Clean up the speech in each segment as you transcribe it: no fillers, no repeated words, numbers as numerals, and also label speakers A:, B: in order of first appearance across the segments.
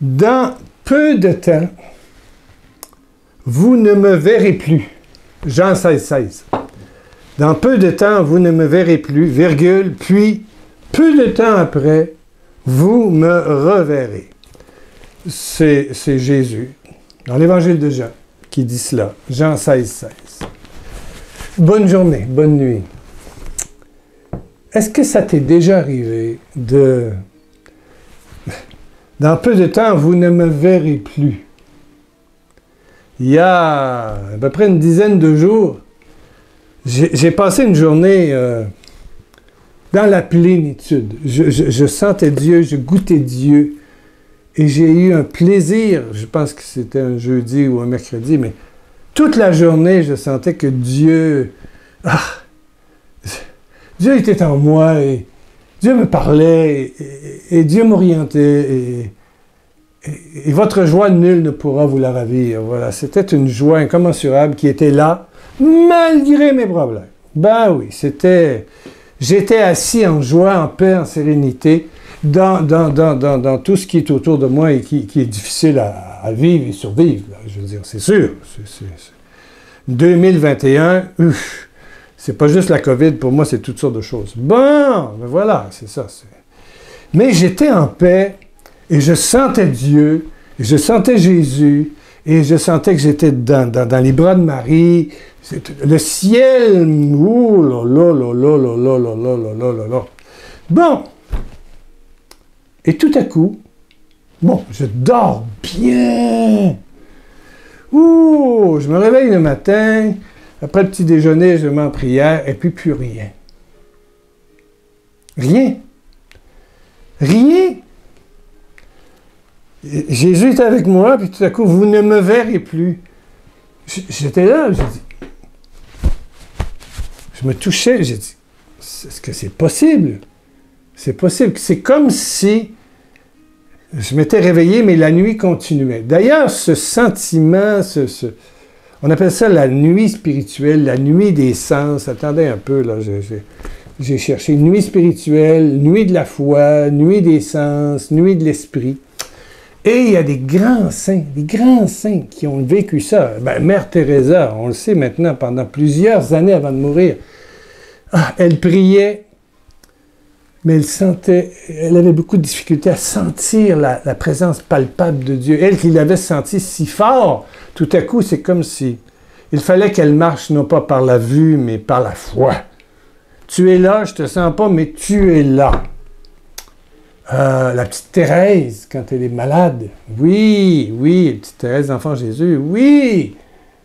A: Dans peu de temps, vous ne me verrez plus. Jean 16, 16. Dans peu de temps, vous ne me verrez plus, virgule, puis, peu de temps après, vous me reverrez. C'est Jésus, dans l'Évangile de Jean, qui dit cela. Jean 16, 16. Bonne journée, bonne nuit. Est-ce que ça t'est déjà arrivé de... Dans peu de temps, vous ne me verrez plus. Il y a à peu près une dizaine de jours, j'ai passé une journée dans la plénitude. Je sentais Dieu, je goûtais Dieu. Et j'ai eu un plaisir, je pense que c'était un jeudi ou un mercredi, mais toute la journée, je sentais que Dieu... Dieu était en moi et Dieu me parlait et Dieu m'orientait et votre joie, nul ne pourra vous la ravir. Voilà, c'était une joie incommensurable qui était là, malgré mes problèmes. Ben oui, j'étais assis en joie, en paix, en sérénité, dans tout ce qui est autour de moi et qui est difficile à vivre et survivre. Là, je veux dire, c'est sûr. 2021, c'est pas juste la COVID, pour moi, c'est toutes sortes de choses. Bon, ben voilà, c'est ça. Mais j'étais en paix, et je sentais Dieu, et je sentais Jésus, et je sentais que j'étais dans les bras de Marie. Le ciel, ouh là là là là là là là là là là là. Bon. Et tout à coup, bon, je dors bien. Ouh, je me réveille le matin, après le petit déjeuner, je me mets en prière, et puis plus rien. Rien. Rien. Jésus est avec moi, puis tout à coup, vous ne me verrez plus. J'étais là, j'ai dit. Je me touchais, j'ai dit, est-ce que c'est possible? C'est possible. C'est comme si je m'étais réveillé, mais la nuit continuait. D'ailleurs, ce sentiment, on appelle ça la nuit spirituelle, la nuit des sens. Attendez un peu, là, j'ai cherché nuit spirituelle, nuit de la foi, nuit des sens, nuit de l'esprit. Et il y a des grands saints qui ont vécu ça. Ben, Mère Teresa, on le sait maintenant, pendant plusieurs années avant de mourir, elle priait, mais elle avait beaucoup de difficultés à sentir la présence palpable de Dieu. Elle qui l'avait senti si fort, tout à coup, c'est comme si il fallait qu'elle marche non pas par la vue, mais par la foi. Tu es là, je te sens pas, mais tu es là. La petite Thérèse, quand elle est malade. Oui, la petite Thérèse d'Enfant Jésus. Oui.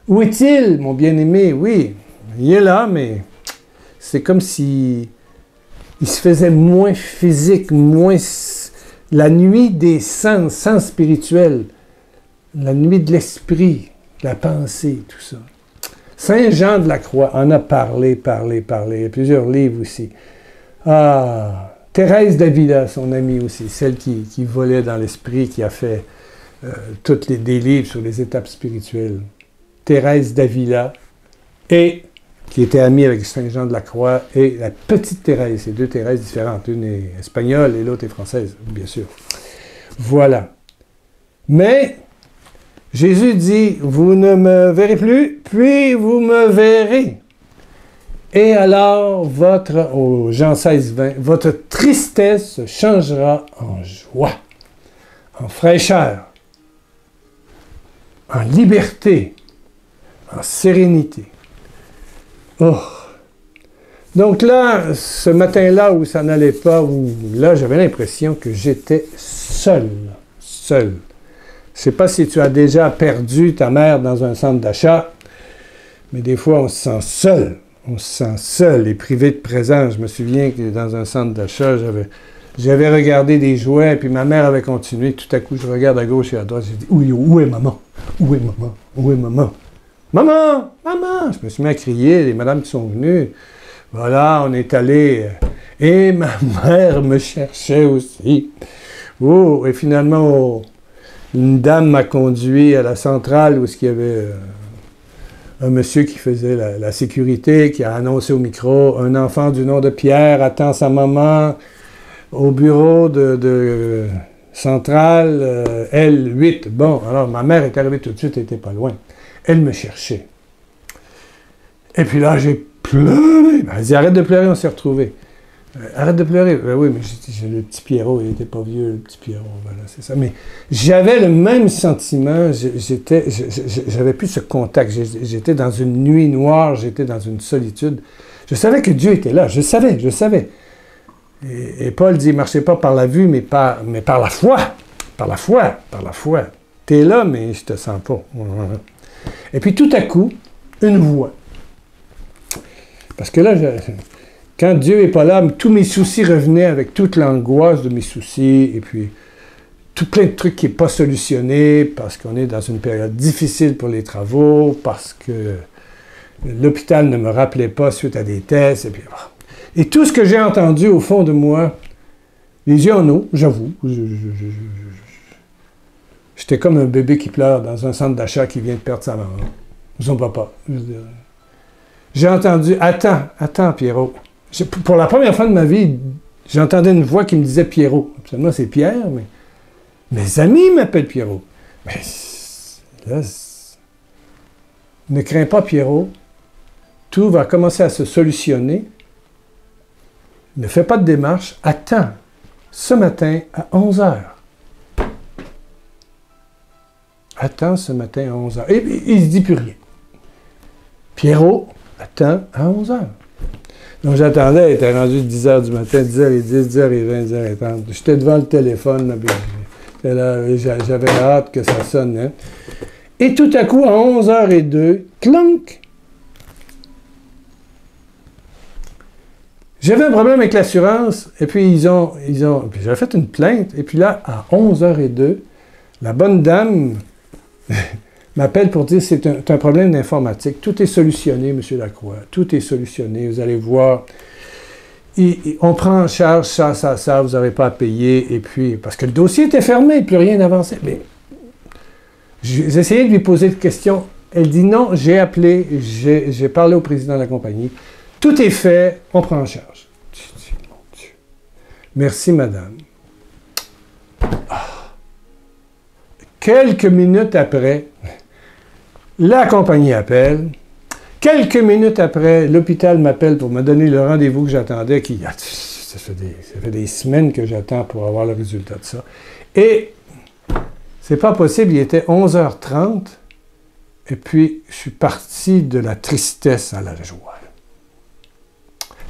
A: Où est-il, mon bien-aimé? Oui. Il est là, mais c'est comme si il se faisait moins physique, moins... La nuit des sens spirituels. La nuit de l'esprit, de la pensée, tout ça. Saint Jean de la Croix en a parlé. Il y a plusieurs livres aussi. Thérèse d'Avila, son amie aussi, celle qui volait dans l'esprit, qui a fait des livres sur les étapes spirituelles. Thérèse d'Avila, et qui était amie avec Saint Jean de la Croix, et la petite Thérèse, c'est deux Thérèses différentes, une est espagnole et l'autre est française, bien sûr. Voilà. Mais Jésus dit, vous ne me verrez plus, puis vous me verrez. Et alors, Jean 16, 20, votre tristesse changera en joie, en fraîcheur, en liberté, en sérénité. Oh! Donc là, ce matin-là où ça n'allait pas, là, j'avais l'impression que j'étais seul. Je ne sais pas si tu as déjà perdu ta mère dans un centre d'achat, mais des fois, on se sent seul. On se sent seul et privé de présence. Je me souviens que dans un centre d'achat, j'avais regardé des jouets, puis ma mère avait continué. Tout à coup, je regarde à gauche et à droite, j'ai dit « Où est maman? Où est maman? Où est maman? Maman! Maman! » Je me suis mis à crier, les madames qui sont venues. Voilà, on est allé. Et ma mère me cherchait aussi. Oh! Et finalement, une dame m'a conduit à la centrale où il y avait... un monsieur qui faisait la sécurité, qui a annoncé au micro, un enfant du nom de Pierre attend sa maman au bureau de Centrale L8. Bon, alors ma mère est arrivée tout de suite, elle n'était pas loin. Elle me cherchait. Et puis là, j'ai pleuré. Elle dit, arrête de pleurer, on s'est retrouvés. Arrête de pleurer. Ben oui, mais j'ai le petit Pierrot, il n'était pas vieux, le petit Pierrot, voilà, c'est ça. Mais j'avais le même sentiment, j'avais plus ce contact. J'étais dans une nuit noire, j'étais dans une solitude. Je savais que Dieu était là, je savais. Et Paul dit, marchez pas par la vue, mais par la foi. Par la foi. T'es là, mais je te sens pas. Et puis tout à coup, une voix. Parce que là, quand Dieu n'est pas là, tous mes soucis revenaient avec toute l'angoisse de mes soucis, et puis tout plein de trucs qui n'est pas solutionné, parce qu'on est dans une période difficile pour les travaux, parce que l'hôpital ne me rappelait pas suite à des tests, et puis... Et tout ce que j'ai entendu au fond de moi, les yeux en eau, j'avoue, j'étais comme un bébé qui pleure dans un centre d'achat qui vient de perdre sa maman, son papa. J'ai entendu, attends Pierrot. Pour la première fois de ma vie, j'entendais une voix qui me disait Pierrot. Absolument, c'est Pierre, mais mes amis m'appellent Pierrot. Mais là, ne crains pas Pierrot, tout va commencer à se solutionner. Ne fais pas de démarche, attends, ce matin à 11h. Attends ce matin à 11h. Et il ne se dit plus rien. Pierrot, attends à 11h. Donc j'attendais, il était rendu 10h du matin, 10h10, 10h20, 10h30. J'étais devant le téléphone, là, j'avais hâte que ça sonne. Hein. Et tout à coup, à 11h02, clonk! J'avais un problème avec l'assurance, et puis puis j'avais fait une plainte, et puis là, à 11h02, la bonne dame m'appelle pour dire c'est un problème d'informatique. Tout est solutionné, M. Lacroix. Tout est solutionné. Vous allez voir. On prend en charge ça, vous n'aurez pas à payer. Et puis, parce que le dossier était fermé, plus rien n'avançait. Mais j'ai essayé de lui poser des questions. Elle dit non, j'ai appelé, j'ai parlé au président de la compagnie. Tout est fait, on prend en charge. Je dis, mon Dieu. Merci, madame. Quelques minutes après, la compagnie appelle. Quelques minutes après, l'hôpital m'appelle pour me donner le rendez-vous que j'attendais. Ça fait des semaines que j'attends pour avoir le résultat de ça. Et c'est pas possible, il était 11h30. Et puis, je suis parti de la tristesse à la joie.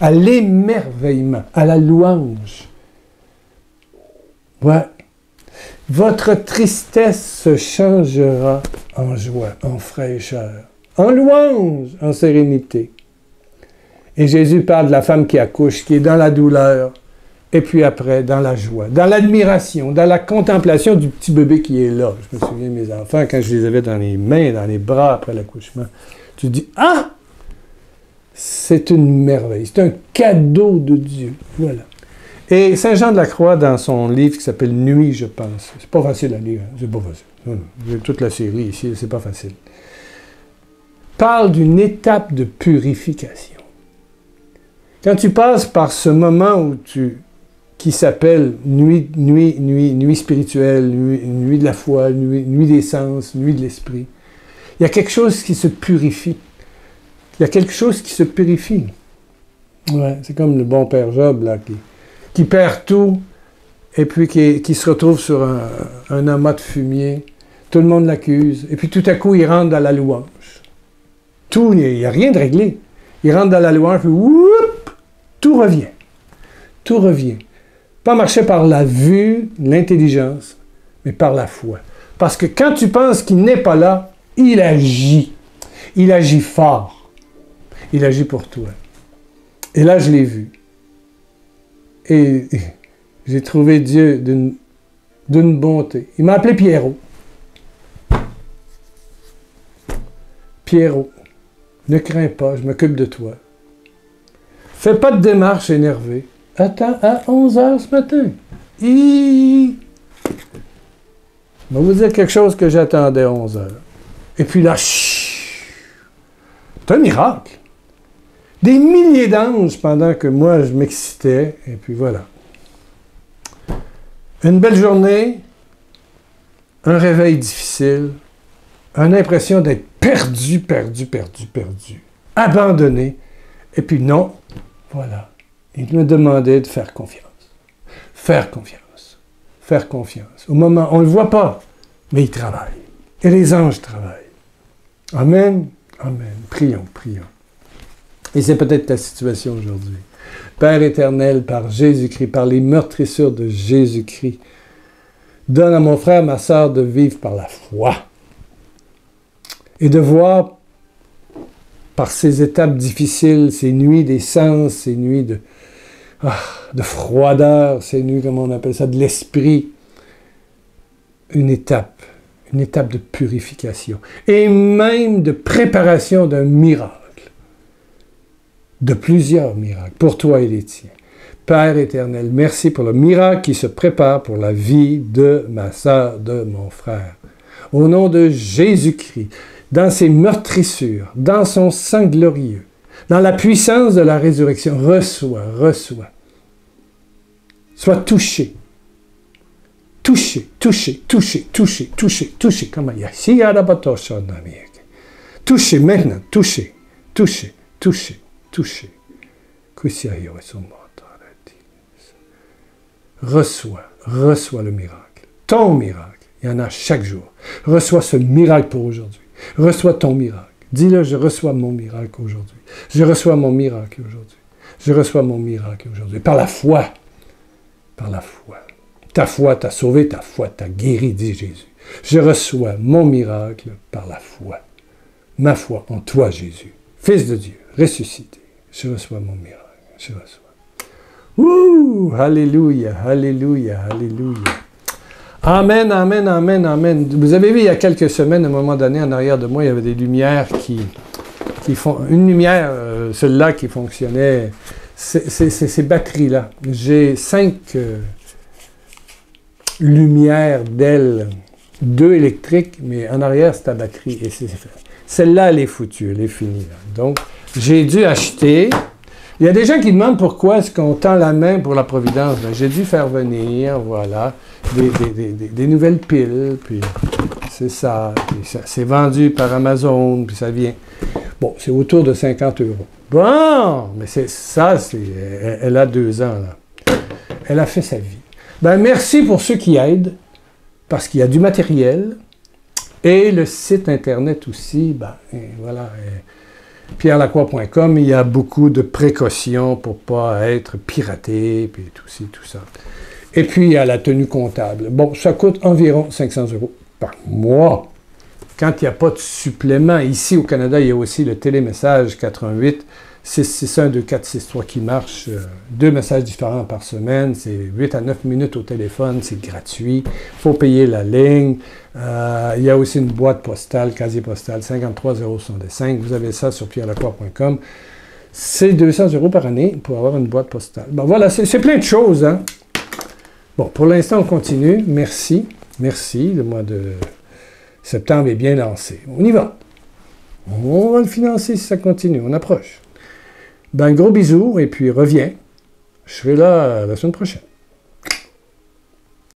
A: À l'émerveillement, à la louange. Ouais. Votre tristesse se changera en joie, en fraîcheur, en louange, en sérénité. Et Jésus parle de la femme qui accouche, qui est dans la douleur, et puis après, dans la joie, dans l'admiration, dans la contemplation du petit bébé qui est là. Je me souviens de mes enfants, quand je les avais dans les mains, dans les bras après l'accouchement. Tu dis, ah! C'est une merveille, c'est un cadeau de Dieu. Voilà. Et Saint Jean de la Croix, dans son livre qui s'appelle Nuit, je pense, c'est pas facile à lire, hein? C'est pas facile. Non, j'ai toute la série ici, c'est pas facile. Parle d'une étape de purification. Quand tu passes par ce moment qui s'appelle nuit spirituelle, nuit de la foi, nuit des sens, nuit de l'esprit, il y a quelque chose qui se purifie. Il y a quelque chose qui se purifie. Ouais, c'est comme le bon père Job, là, qui perd tout, et puis qui se retrouve sur un amas de fumier. Tout le monde l'accuse. Et puis tout à coup, il rentre dans la louange. Il n'y a rien de réglé. Il rentre dans la louange, puis whoop, tout revient. Tout revient. Pas marcher par la vue, l'intelligence, mais par la foi. Parce que quand tu penses qu'il n'est pas là, il agit. Il agit fort. Il agit pour toi. Et là, je l'ai vu. Et j'ai trouvé Dieu d'une bonté. Il m'a appelé Pierrot. Pierrot, ne crains pas, je m'occupe de toi. Fais pas de démarche énervée. Attends à 11h ce matin. Je vais vous dire quelque chose que j'attendais à 11h. Et puis là, c'est un miracle. Des milliers d'anges pendant que moi, je m'excitais. Et puis voilà. Une belle journée, un réveil difficile, une impression d'être perdu, abandonné. Et puis non, voilà. Il me demandait de faire confiance. Faire confiance. Faire confiance. Au moment, on ne le voit pas, mais il travaille. Et les anges travaillent. Amen. Amen. Prions, prions. Et c'est peut-être ta situation aujourd'hui. Père éternel, par Jésus-Christ, par les meurtrissures de Jésus-Christ, donne à mon frère, ma sœur, de vivre par la foi. Et de voir, par ces étapes difficiles, ces nuits des sens, ces nuits de froideur, ces nuits, comment on appelle ça, de l'esprit, une étape de purification, et même de préparation d'un miracle, de plusieurs miracles, pour toi et les tiens. Père éternel, merci pour le miracle qui se prépare pour la vie de ma sœur, de mon frère. Au nom de Jésus-Christ, dans ses meurtrissures, dans son sang glorieux, dans la puissance de la résurrection, reçois. Sois touché. Touché. Comme il y a. Touché maintenant. Touché. Reçois le miracle. Ton miracle. Il y en a chaque jour. Reçois ce miracle pour aujourd'hui. Reçois ton miracle. Dis-le, je reçois mon miracle aujourd'hui. Je reçois mon miracle aujourd'hui. Je reçois mon miracle aujourd'hui. Par la foi. Par la foi. Ta foi t'a sauvé, ta foi t'a guéri, dit Jésus. Je reçois mon miracle par la foi. Ma foi en toi, Jésus. Fils de Dieu, ressuscité. Je reçois mon miracle. Je reçois. Ouh! Alléluia, alléluia, alléluia. Amen, amen, amen, amen. Vous avez vu il y a quelques semaines, à un moment donné, en arrière de moi, il y avait des lumières qui font... Une lumière, celle-là qui fonctionnait, ces batteries-là. J'ai 5 lumières d'ailes, 2 électriques, mais en arrière, c'est ta batterie. Et celle-là, elle est foutue, elle est finie. Là. Donc, j'ai dû acheter... Il y a des gens qui demandent pourquoi est-ce qu'on tend la main pour la providence. Ben, j'ai dû faire venir, voilà, des nouvelles piles, puis c'est ça, c'est vendu par Amazon, puis ça vient. Bon, c'est autour de 50 €. Bon, mais elle a 2 ans, là. Elle a fait sa vie. Ben, merci pour ceux qui aident, parce qu'il y a du matériel, et le site Internet aussi, ben, voilà, pierrelacroix.com, il y a beaucoup de précautions pour ne pas être piraté, puis tout ci, tout ça. Et puis, il y a la tenue comptable. Bon, ça coûte environ 500 € par mois. Quand il n'y a pas de supplément, ici au Canada, il y a aussi le télémessage 88 661 2463 qui marche. 2 messages différents par semaine. C'est 8 à 9 minutes au téléphone. C'est gratuit. Il faut payer la ligne. Il y a aussi une boîte postale, casier postal 53065. Vous avez ça sur pierrelacroix.com. C'est 200 € par année pour avoir une boîte postale. Bon, voilà, c'est plein de choses, hein? Bon, pour l'instant, on continue. Merci. Merci. Le mois de septembre est bien lancé. On y va. On va le financer si ça continue. On approche. Ben, gros bisous et puis reviens. Je serai là la semaine prochaine.